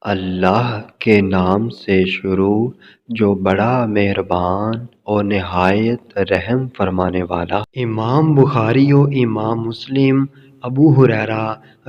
اللہ کے نام سے شروع جو بڑا مہربان اور نہایت رحم فرمانے والا۔ امام بخاری و امام مسلم ابو ہریرہ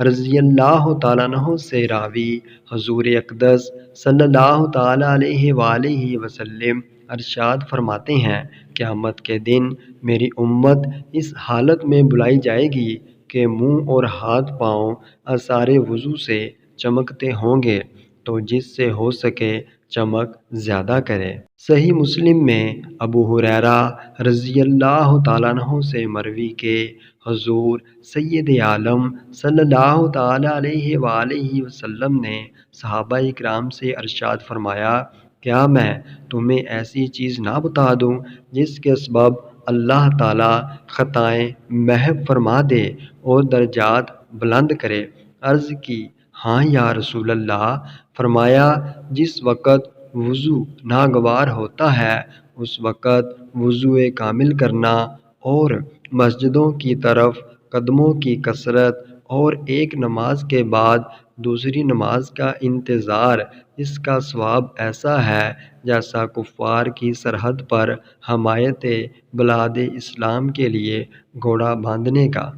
رضی اللہ تعالیٰ عنہ سے راوی حضور اقدس صلی اللہ تعالیٰ علیہ وآلہ وسلم ارشاد فرماتے ہیں، قیامت کے دن میری امت اس حالت میں بلائی جائے گی کہ منہ اور ہاتھ پاؤں آثار وضو سے چمکتے ہوں گے، تو جس سے ہو سکے چمک زیادہ کرے۔ صحیح مسلم میں ابو ہریرہ رضی اللہ تعالیٰ عنہ سے مروی کہ حضور سید عالم صلی اللہ تعالیٰ علیہ وآلہ وسلم نے صحابہ اکرام سے ارشاد فرمایا، کیا میں تمہیں ایسی چیز نہ بتا دوں جس کے سبب اللہ تعالیٰ خطائیں محو فرما دے اور درجات بلند کرے؟ عرض کی، ہاں یا رسول اللہ۔ فرمایا، جس وقت وضو ناگوار ہوتا ہے اس وقت وضو کامل کرنا اور مسجدوں کی طرف قدموں کی کثرت اور ایک نماز کے بعد دوسری نماز کا انتظار، اس کا ثواب ایسا ہے جیسا کفار کی سرحد پر حمایت بلاد اسلام کے لیے گھوڑا باندھنے کا۔